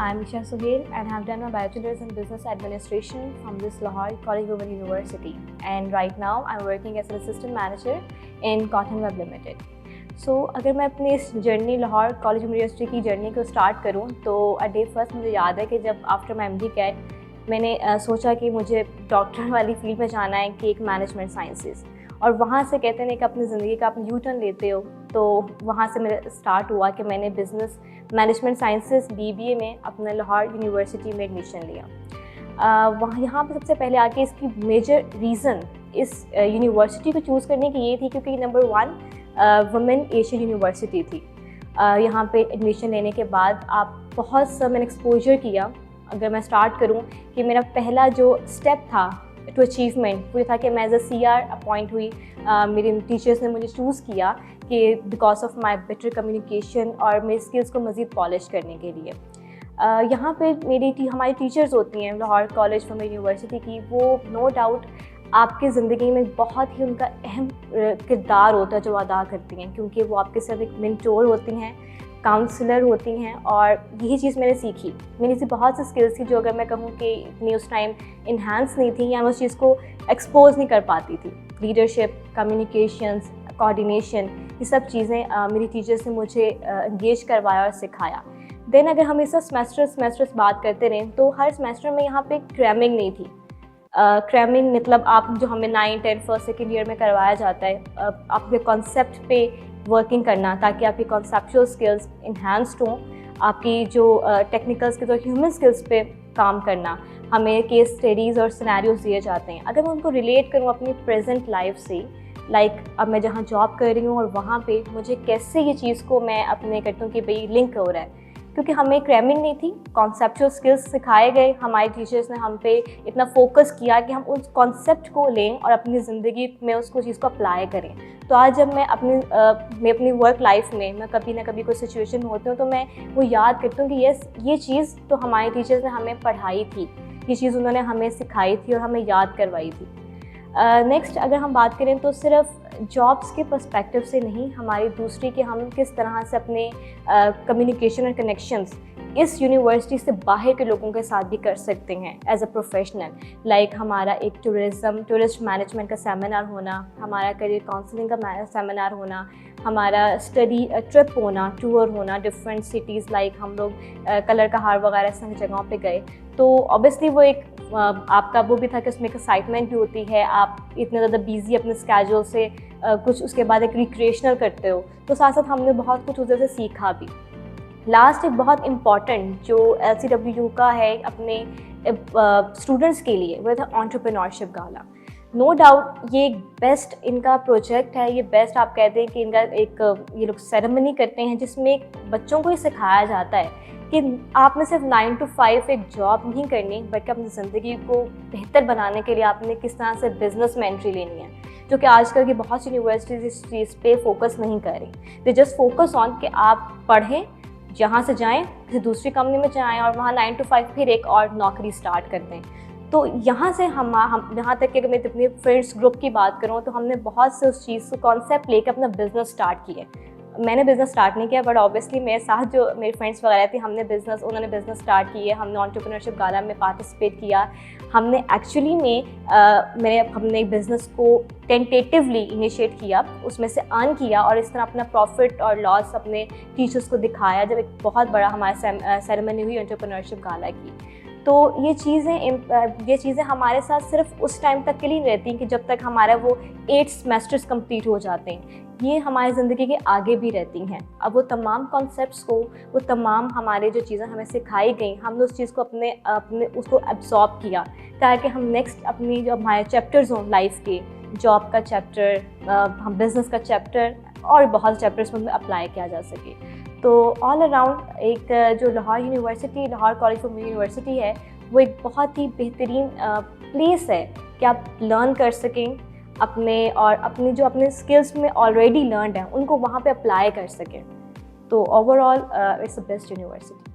I'm Isha Suhail and have done my bachelor's in business administration from this Lahore College Women University, and right now I'm working as an assistant manager in Cotton Web Limited. So अगर मैं अपनी इस journey Lahore college university की journey को start करूं तो day first मुझे याद है कि जब आफ्टर माई MD कैट मैंने सोचा कि मुझे डॉक्टर वाली फील्ड में जाना है कि एक मैनेजमेंट साइंसेस, और वहाँ से कहते हैं कि अपनी ज़िंदगी का आप यू टर्न लेते हो। तो वहाँ से मेरा स्टार्ट हुआ कि मैंने बिज़नेस मैनेजमेंट साइंसेस BBA में अपने लाहौर यूनिवर्सिटी में एडमिशन लिया। वहाँ यहाँ पर सबसे पहले आके इसकी मेजर रीज़न इस यूनिवर्सिटी को चूज़ करने की ये थी क्योंकि नंबर 1 वुमेन एशियन यूनिवर्सिटी थी। यहाँ पे एडमिशन लेने के बाद आप बहुत सा मैंने एक्सपोजर किया। अगर मैं स्टार्ट करूँ कि मेरा पहला जो स्टेप था टू अचीवमेंट वो था कि मैं एज अ CR अपॉइंट हुई। मेरे टीचर्स ने मुझे चूज़ किया कि because of my better communication और मेरी स्किल्स को मज़ीद पॉलिश करने के लिए। यहाँ पे हमारी टीचर्स होती हैं लाहौर कॉलेज वुमेन यूनिवर्सिटी की, वो नो डाउट आपकी ज़िंदगी में बहुत ही उनका अहम किरदार होता है जो अदा करती हैं, क्योंकि वो आपके साथ एक मेंटोर होती हैं, काउंसलर होती हैं। और यही चीज़ मैंने सीखी। मेरी ऐसी बहुत सी स्किल्स थी जो अगर मैं कहूँ कि इतनी उस टाइम इन्हांस नहीं थी या मैं उस चीज़ को एक्सपोज नहीं कर पाती थी। लीडरशिप, कम्युनिकेशंस, कोऑर्डिनेशन, ये सब चीज़ें मेरी टीचर्स ने मुझे इंगेज करवाया और सिखाया। देन अगर हम इसका सेमेस्टर्स बात करते रहें तो हर सेमेस्टर में यहाँ पे क्रैमिंग नहीं थी। क्रैमिंग मतलब आप जो हमें 9, 10, फर्स्ट, सेकेंड ईयर में करवाया जाता है आपके कॉन्सेप्ट पे वर्किंग करना ताकि आपकी कॉन्सेप्चुअल स्किल्स इन्हांस्ड हों, आपकी जो टेक्निकल स्किल्स और ह्यूमन स्किल्स पे काम करना। हमें केस स्टडीज़ और सिनेरियोज दिए जाते हैं। अगर मैं उनको रिलेट करूँ अपनी प्रेजेंट लाइफ से, अब मैं जहाँ जॉब कर रही हूँ और वहाँ पे मुझे कैसे ये चीज़ को मैं अपने करती हूँ कि भाई लिंक हो रहा है, क्योंकि हमें क्रैमिंग नहीं थी, कॉन्सेप्चुअल स्किल्स सिखाए गए। हमारे टीचर्स ने हम पे इतना फोकस किया कि हम उस कॉन्सेप्ट को लें और अपनी ज़िंदगी में उसको चीज़ को अप्लाई करें। तो आज जब मैं अपनी वर्क लाइफ में मैं कभी ना कभी कोई सिचुएशन होती हूँ तो मैं वो याद करती हूँ कि ये चीज़ तो हमारे टीचर्स ने हमें पढ़ाई थी, ये चीज़ उन्होंने हमें सिखाई थी और हमें याद करवाई थी। नेक्स्ट अगर हम बात करें तो सिर्फ जॉब्स के पर्सपेक्टिव से नहीं, हमारी दूसरी कि हम किस तरह से अपने कम्युनिकेशन और कनेक्शंस इस यूनिवर्सिटी से बाहर के लोगों के साथ भी कर सकते हैं एज अ प्रोफेशनल। हमारा एक टूरिस्ट मैनेजमेंट का सेमिनार होना, हमारा करियर काउंसलिंग का सेमिनार होना, हमारा स्टडी ट्रिप होना, टूर होना डिफरेंट सिटीज़। हम लोग कलर का हार वगैरह इस तरह की जगहों पे गए तो ऑब्वियसली वो एक आपका वो भी था कि उसमें एक एक्साइटमेंट भी होती है। आप इतने ज़्यादा बिजी अपने स्केड्यूल से कुछ उसके बाद एक रिक्रिएशनल करते हो, तो साथ साथ हमने बहुत कुछ उधर से सीखा भी। लास्ट एक बहुत इम्पॉर्टेंट जो LCWU का है अपने स्टूडेंट्स के लिए, वो था एंटरप्रेन्योरशिप गाला। नो डाउट ये एक बेस्ट इनका प्रोजेक्ट है, ये बेस्ट आप कहते हैं कि इनका एक ये लोग सेरेमनी करते हैं जिसमें बच्चों को ये सिखाया जाता है कि आपने सिर्फ 9 to 5 एक जॉब नहीं करनी, बल्कि अपनी ज़िंदगी को बेहतर बनाने के लिए आपने किस तरह से बिजनेस में एंट्री लेनी है, जो कि आजकल की बहुत सी यूनिवर्सिटीज़ इस चीज़ पे फोकस नहीं कर रही। दे जस्ट फोकस ऑन कि आप पढ़ें, जहाँ से जाएं किसी दूसरी कंपनी में जाएं और वहाँ 9 to 5 फिर एक और नौकरी स्टार्ट कर दें। तो यहाँ से हम यहाँ तक कि अगर मैं अपने फ्रेंड्स ग्रुप की बात करूँ तो हमने बहुत से उस चीज़ को कॉन्सेप्ट लेकर अपना बिज़नेस स्टार्ट किया। मैंने बिज़नेस स्टार्ट नहीं किया, बट ऑब्वियसली मेरे साथ जो मेरे फ्रेंड्स वगैरह थे उन्होंने बिज़नेस स्टार्ट किए। हमने एंटरप्रेन्योरशिप गाला में पार्टिसिपेट किया। हमने एक्चुअली में हमने बिज़नेस को टेंटेटिवली इनिशिएट किया, उसमें से अर्न किया और इस तरह अपना प्रॉफिट और लॉस अपने टीचर्स को दिखाया जब एक बहुत बड़ा हमारा सेरेमनी हुई एंटरप्रेन्योरशिप गाला की। तो ये चीज़ें हमारे साथ सिर्फ उस टाइम तक के लिए नहीं रहती कि जब तक हमारा वो 8 सेमेस्टर्स कंप्लीट हो जाते हैं, ये हमारी ज़िंदगी के आगे भी रहती हैं। अब वो तमाम कॉन्सेप्ट्स को, वो तमाम हमारे जो चीज़ें हमें सिखाई गई, हमने उस चीज़ को अपने उसको एब्जॉर्ब किया ताकि हम नेक्स्ट अपनी जो हमारे चैप्टर्स हों लाइफ के, जॉब का चैप्टर, हम बिज़नेस का चैप्टर और बहुत चैप्टर्स में अप्लाई किया जा सके। तो ऑल अराउंड एक जो लाहौर कॉलेज वुमेन यूनिवर्सिटी है वो एक बहुत ही बेहतरीन प्लेस है कि आप लर्न कर सकें अपने स्किल्स में ऑलरेडी लर्नड हैं उनको वहाँ पे अप्लाई कर सकें। तो overall it's the best university.